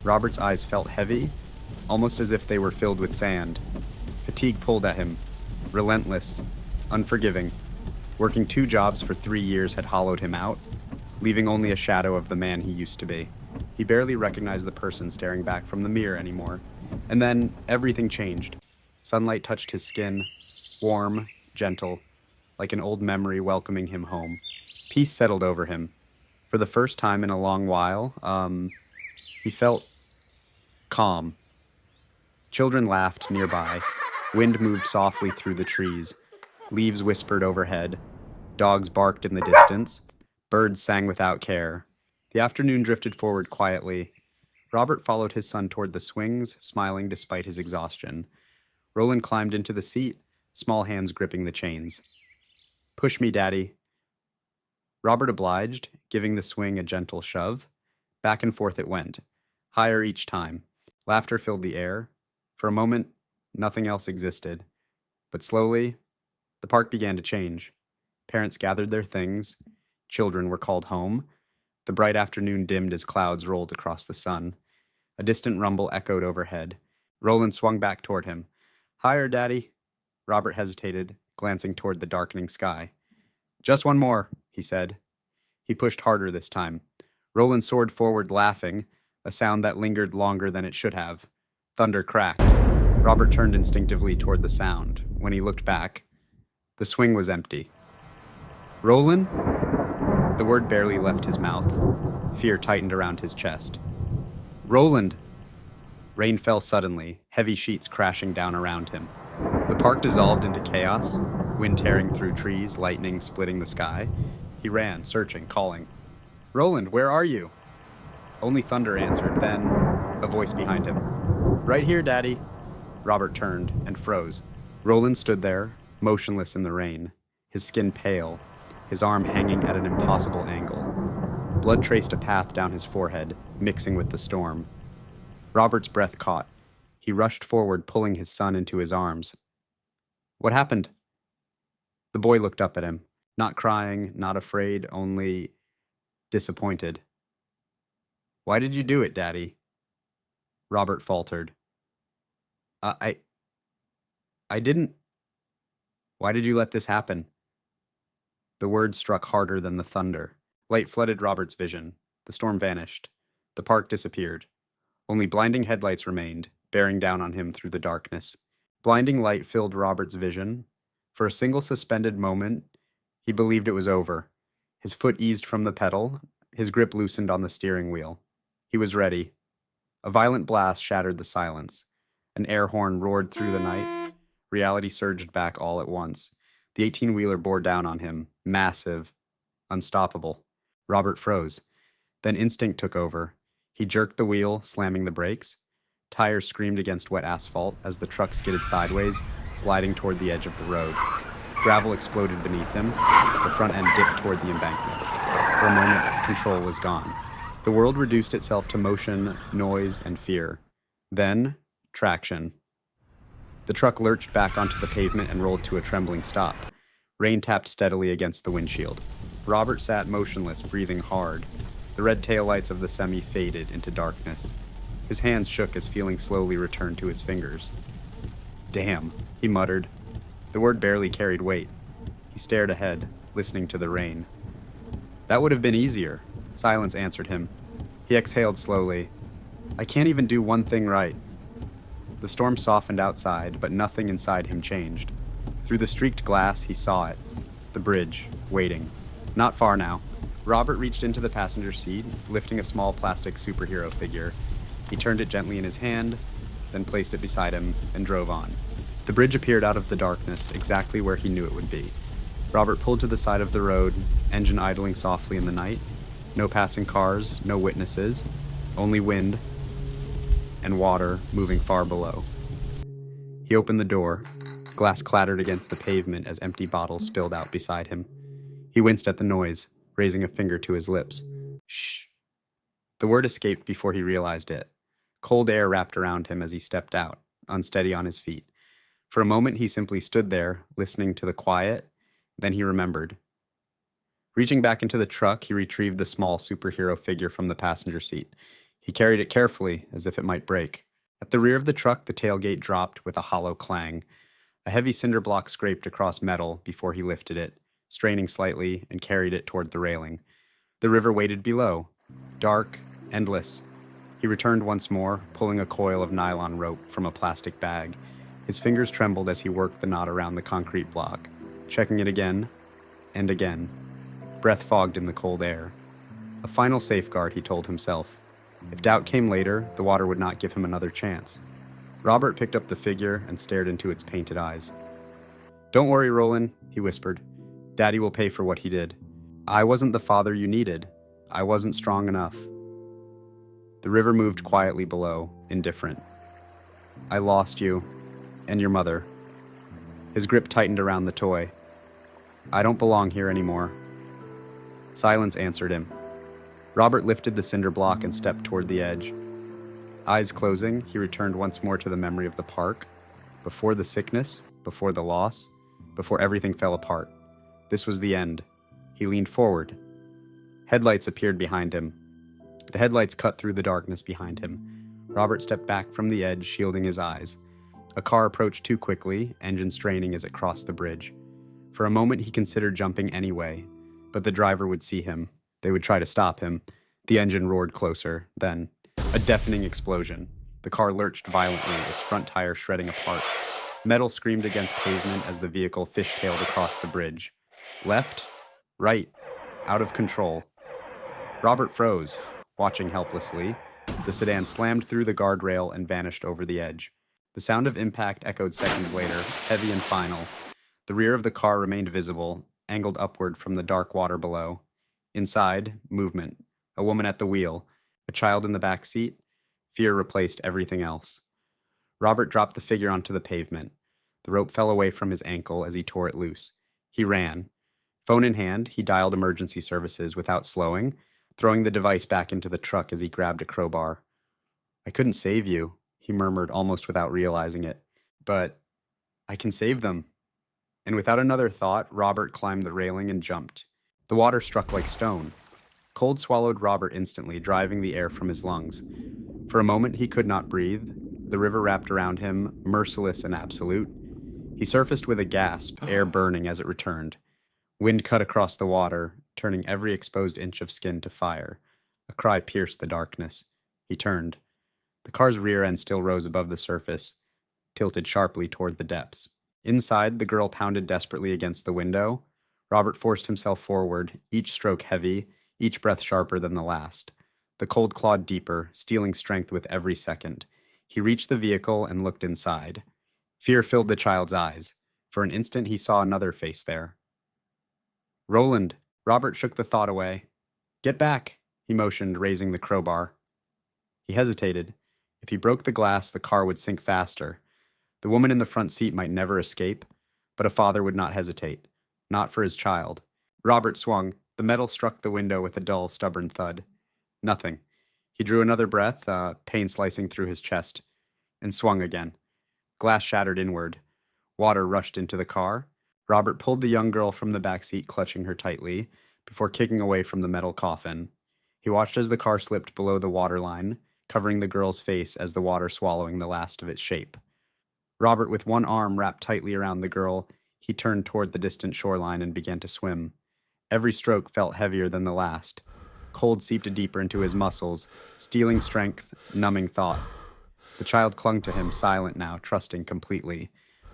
Robert's eyes felt heavy, almost as if they were filled with sand. Fatigue pulled at him, relentless, unforgiving. Working 2 jobs for 3 years had hollowed him out, leaving only a shadow of the man he used to be. He barely recognized the person staring back from the mirror anymore. And then everything changed. Sunlight touched his skin, warm, gentle, like an old memory welcoming him home. Peace settled over him. For the first time in a long while, he felt calm. Children laughed nearby. Wind moved softly through the trees. Leaves whispered overhead. Dogs barked in the distance. Birds sang without care. The afternoon drifted forward quietly. Robert followed his son toward the swings, smiling despite his exhaustion. Roland climbed into the seat, small hands gripping the chains. "Push me, Daddy." Robert obliged, giving the swing a gentle shove. Back and forth it went, higher each time. Laughter filled the air. For a moment, nothing else existed. But slowly, the park began to change. Parents gathered their things. Children were called home. The bright afternoon dimmed as clouds rolled across the sun. A distant rumble echoed overhead. Roland swung back toward him. "Higher, Daddy." Robert hesitated, glancing toward the darkening sky. "Just one more," he said. He pushed harder this time. Roland soared forward, laughing, a sound that lingered longer than it should have. Thunder cracked. Robert turned instinctively toward the sound. When he looked back, the swing was empty. "Roland?" The word barely left his mouth. Fear tightened around his chest. "Roland!" Rain fell suddenly, heavy sheets crashing down around him. The park dissolved into chaos, wind tearing through trees, lightning splitting the sky. He ran, searching, calling. "Roland, where are you?" Only thunder answered, then a voice behind him. "Right here, Daddy." Robert turned and froze. Roland stood there, motionless in the rain, his skin pale, his arm hanging at an impossible angle. Blood traced a path down his forehead, mixing with the storm. Robert's breath caught. He rushed forward, pulling his son into his arms. "What happened?" The boy looked up at him, not crying, not afraid, only disappointed. "Why did you do it, Daddy?" Robert faltered. I didn't. Why did you let this happen?" The words struck harder than the thunder. Light flooded Robert's vision. The storm vanished. The park disappeared. Only blinding headlights remained, bearing down on him through the darkness. Blinding light filled Robert's vision. For a single suspended moment, he believed it was over. His foot eased from the pedal, his grip loosened on the steering wheel. He was ready. A violent blast shattered the silence. An air horn roared through the night. Reality surged back all at once. The 18-wheeler bore down on him, massive, unstoppable. Robert froze. Then instinct took over. He jerked the wheel, slamming the brakes. Tires screamed against wet asphalt as the truck skidded sideways, sliding toward the edge of the road. Gravel exploded beneath him. The front end dipped toward the embankment. For a moment, control was gone. The world reduced itself to motion, noise, and fear. Then, traction. The truck lurched back onto the pavement and rolled to a trembling stop. Rain tapped steadily against the windshield. Robert sat motionless, breathing hard. The red taillights of the semi faded into darkness. His hands shook as feeling slowly returned to his fingers. "Damn," he muttered. The word barely carried weight. He stared ahead, listening to the rain. "That would have been easier," silence answered him. He exhaled slowly. "I can't even do one thing right." The storm softened outside, but nothing inside him changed. Through the streaked glass, he saw it. The bridge, waiting. Not far now. Robert reached into the passenger seat, lifting a small plastic superhero figure. He turned it gently in his hand, then placed it beside him, and drove on. The bridge appeared out of the darkness, exactly where he knew it would be. Robert pulled to the side of the road, engine idling softly in the night. No passing cars, no witnesses, only wind and water moving far below. He opened the door. Glass clattered against the pavement as empty bottles spilled out beside him. He winced at the noise, raising a finger to his lips. "Shh." The word escaped before he realized it. Cold air wrapped around him as he stepped out, unsteady on his feet. For a moment he simply stood there, listening to the quiet. Then he remembered. Reaching back into the truck, he retrieved the small superhero figure from the passenger seat. He carried it carefully, as if it might break. At the rear of the truck, the tailgate dropped with a hollow clang. A heavy cinder block scraped across metal before he lifted it, straining slightly, and carried it toward the railing. The river waited below, dark, endless. He returned once more, pulling a coil of nylon rope from a plastic bag. His fingers trembled as he worked the knot around the concrete block, checking it again and again. Breath fogged in the cold air. A final safeguard, he told himself. If doubt came later, the water would not give him another chance. Robert picked up the figure and stared into its painted eyes. "Don't worry, Roland," he whispered. "Daddy will pay for what he did. I wasn't the father you needed. I wasn't strong enough." The river moved quietly below, indifferent. "I lost you, and your mother." His grip tightened around the toy. "I don't belong here anymore." Silence answered him. Robert lifted the cinder block and stepped toward the edge. Eyes closing, he returned once more to the memory of the park. Before the sickness, before the loss, before everything fell apart. This was the end. He leaned forward. Headlights appeared behind him. The headlights cut through the darkness behind him. Robert stepped back from the edge, shielding his eyes. A car approached too quickly, engine straining as it crossed the bridge. For a moment he considered jumping anyway, but the driver would see him. They would try to stop him. The engine roared closer. Then, a deafening explosion. The car lurched violently, its front tire shredding apart. Metal screamed against pavement as the vehicle fishtailed across the bridge. Left, right, out of control. Robert froze, watching helplessly. The sedan slammed through the guardrail and vanished over the edge. The sound of impact echoed seconds later, heavy and final. The rear of the car remained visible, angled upward from the dark water below. Inside, movement. A woman at the wheel. A child in the back seat. Fear replaced everything else. Robert dropped the figure onto the pavement. The rope fell away from his ankle as he tore it loose. He ran. Phone in hand, he dialed emergency services without slowing, throwing the device back into the truck as he grabbed a crowbar. "I couldn't save you," he murmured almost without realizing it. "But I can save them." And without another thought, Robert climbed the railing and jumped. The water struck like stone. Cold swallowed Robert instantly, driving the air from his lungs. For a moment he could not breathe. The river wrapped around him, merciless and absolute. He surfaced with a gasp, air burning as it returned. Wind cut across the water, turning every exposed inch of skin to fire. A cry pierced the darkness. He turned. The car's rear end still rose above the surface, tilted sharply toward the depths. Inside, the girl pounded desperately against the window. Robert forced himself forward, each stroke heavy, each breath sharper than the last. The cold clawed deeper, stealing strength with every second. He reached the vehicle and looked inside. Fear filled the child's eyes. For an instant he saw another face there. "Roland!" Robert shook the thought away. "Get back!" he motioned, raising the crowbar. He hesitated. If he broke the glass, the car would sink faster. The woman in the front seat might never escape, but a father would not hesitate. Not for his child. Robert swung. The metal struck the window with a dull, stubborn thud. Nothing. He drew another breath, pain slicing through his chest, and swung again. Glass shattered inward. Water rushed into the car. Robert pulled the young girl from the back seat, clutching her tightly, before kicking away from the metal coffin. He watched as the car slipped below the waterline, covering the girl's face as the water swallowing the last of its shape. Robert, with one arm wrapped tightly around the girl, he turned toward the distant shoreline and began to swim. Every stroke felt heavier than the last. Cold seeped deeper into his muscles, stealing strength, numbing thought. The child clung to him, silent now, trusting completely.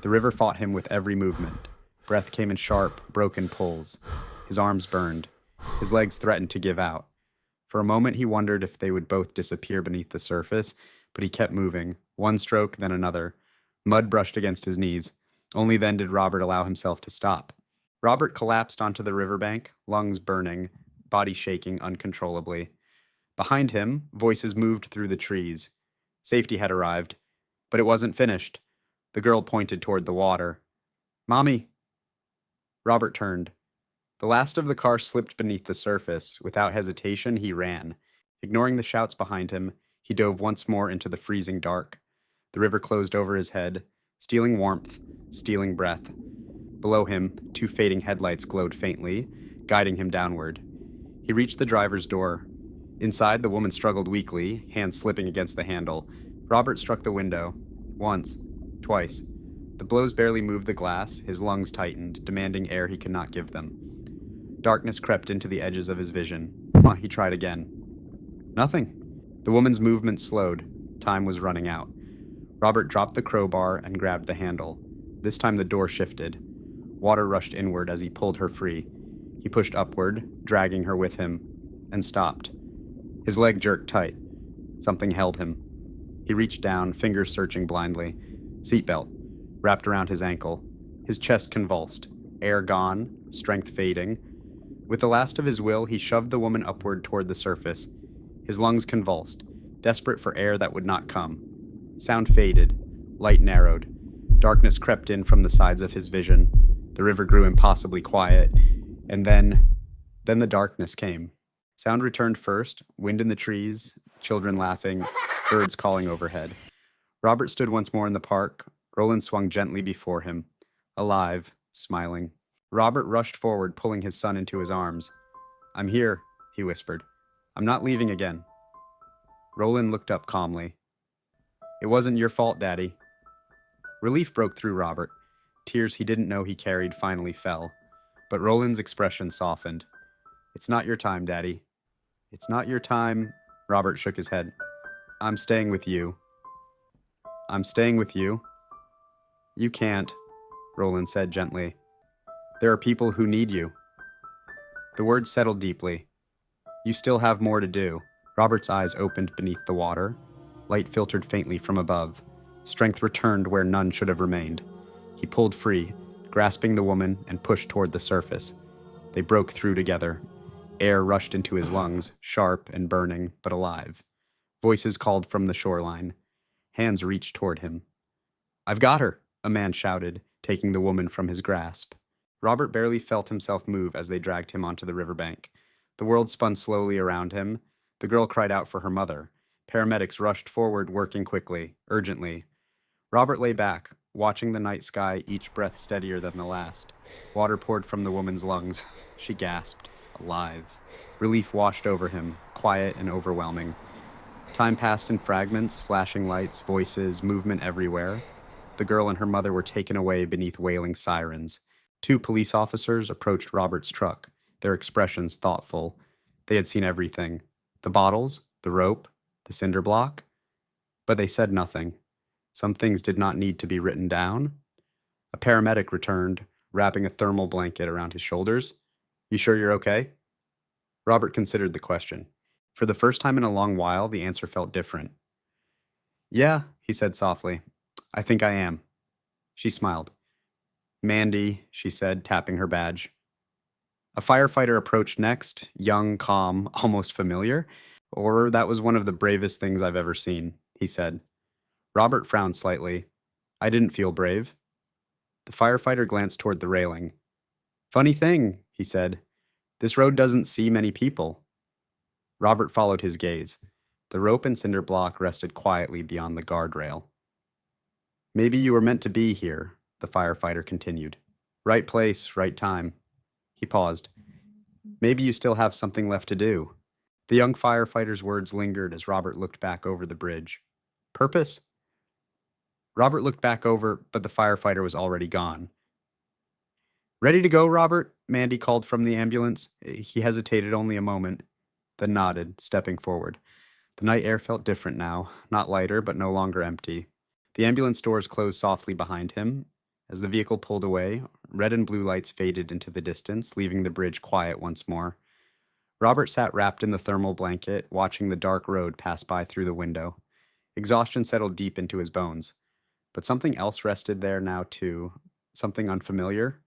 The river fought him with every movement. Breath came in sharp, broken pulls. His arms burned. His legs threatened to give out. For a moment he wondered if they would both disappear beneath the surface, but he kept moving, one stroke, then another. Mud brushed against his knees. Only then did Robert allow himself to stop. Robert collapsed onto the riverbank, lungs burning, body shaking uncontrollably. Behind him, voices moved through the trees. Safety had arrived, but it wasn't finished. The girl pointed toward the water. "Mommy!" Robert turned. The last of the car slipped beneath the surface. Without hesitation, he ran. Ignoring the shouts behind him, he dove once more into the freezing dark. The river closed over his head, stealing warmth, stealing breath. Below him, two fading headlights glowed faintly, guiding him downward. He reached the driver's door. Inside, the woman struggled weakly, hands slipping against the handle. Robert struck the window. Once. Twice. The blows barely moved the glass, his lungs tightened, demanding air he could not give them. Darkness crept into the edges of his vision. He tried again. Nothing. The woman's movement slowed. Time was running out. Robert dropped the crowbar and grabbed the handle. This time the door shifted. Water rushed inward as he pulled her free. He pushed upward, dragging her with him, and stopped. His leg jerked tight. Something held him. He reached down, fingers searching blindly. Seatbelt, wrapped around his ankle. His chest convulsed. Air gone, strength fading. With the last of his will, he shoved the woman upward toward the surface. His lungs convulsed, desperate for air that would not come. Sound faded. Light narrowed. Darkness crept in from the sides of his vision. The river grew impossibly quiet. And then the darkness came. Sound returned first, wind in the trees, children laughing, birds calling overhead. Robert stood once more in the park. Roland swung gently before him, alive, smiling. Robert rushed forward, pulling his son into his arms. "I'm here," he whispered. "I'm not leaving again." Roland looked up calmly. "It wasn't your fault, Daddy." Relief broke through Robert. Tears he didn't know he carried finally fell. But Roland's expression softened. "It's not your time, Daddy." "It's not your time," Robert shook his head. "I'm staying with you." "I'm staying with you?" "You can't," Roland said gently. "There are people who need you." The words settled deeply. "You still have more to do." Robert's eyes opened beneath the water. Light filtered faintly from above. Strength returned where none should have remained. He pulled free, grasping the woman, and pushed toward the surface. They broke through together. Air rushed into his lungs, sharp and burning, but alive. Voices called from the shoreline. Hands reached toward him. "I've got her," a man shouted, taking the woman from his grasp. Robert barely felt himself move as they dragged him onto the riverbank. The world spun slowly around him. The girl cried out for her mother. Paramedics rushed forward, working quickly, urgently. Robert lay back, watching the night sky, each breath steadier than the last. Water poured from the woman's lungs. She gasped, alive. Relief washed over him, quiet and overwhelming. Time passed in fragments, flashing lights, voices, movement everywhere. The girl and her mother were taken away beneath wailing sirens. 2 police officers approached Robert's truck, their expressions thoughtful. They had seen everything. The bottles, the rope, the cinder block. But they said nothing. Some things did not need to be written down. A paramedic returned, wrapping a thermal blanket around his shoulders. "You sure you're okay?" Robert considered the question. For the first time in a long while, the answer felt different. "Yeah," he said softly. "I think I am." She smiled. "Mandy," she said, tapping her badge. A firefighter approached next, young, calm, almost familiar. "Or that was one of the bravest things I've ever seen," he said. Robert frowned slightly. "I didn't feel brave." The firefighter glanced toward the railing. "Funny thing," he said. "This road doesn't see many people." Robert followed his gaze. The rope and cinder block rested quietly beyond the guardrail. "Maybe you were meant to be here," the firefighter continued. "Right place, right time." He paused. "Maybe you still have something left to do." The young firefighter's words lingered as Robert looked back over the bridge. "Purpose?" Robert looked back over, but the firefighter was already gone. "Ready to go, Robert?" Mandy called from the ambulance. He hesitated only a moment, then nodded, stepping forward. The night air felt different now, not lighter, but no longer empty. The ambulance doors closed softly behind him. As the vehicle pulled away, red and blue lights faded into the distance, leaving the bridge quiet once more. Robert sat wrapped in the thermal blanket, watching the dark road pass by through the window. Exhaustion settled deep into his bones. But something else rested there now, too. Something unfamiliar.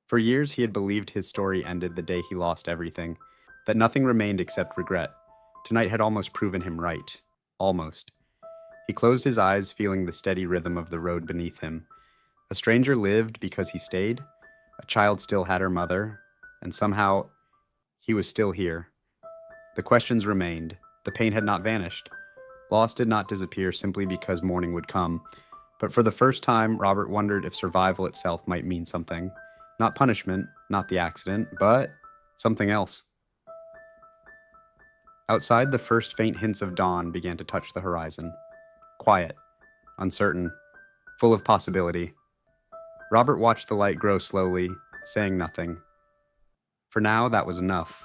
For years, he had believed his story ended the day he lost everything, that nothing remained except regret. Tonight had almost proven him right. Almost. He closed his eyes, feeling the steady rhythm of the road beneath him. A stranger lived because he stayed. A child still had her mother. And somehow, he was still here. The questions remained. The pain had not vanished. Loss did not disappear simply because morning would come. But for the first time, Robert wondered if survival itself might mean something. Not punishment, not the accident, but something else. Outside, the first faint hints of dawn began to touch the horizon. Quiet, uncertain, full of possibility. Robert watched the light grow slowly, saying nothing. For now, that was enough.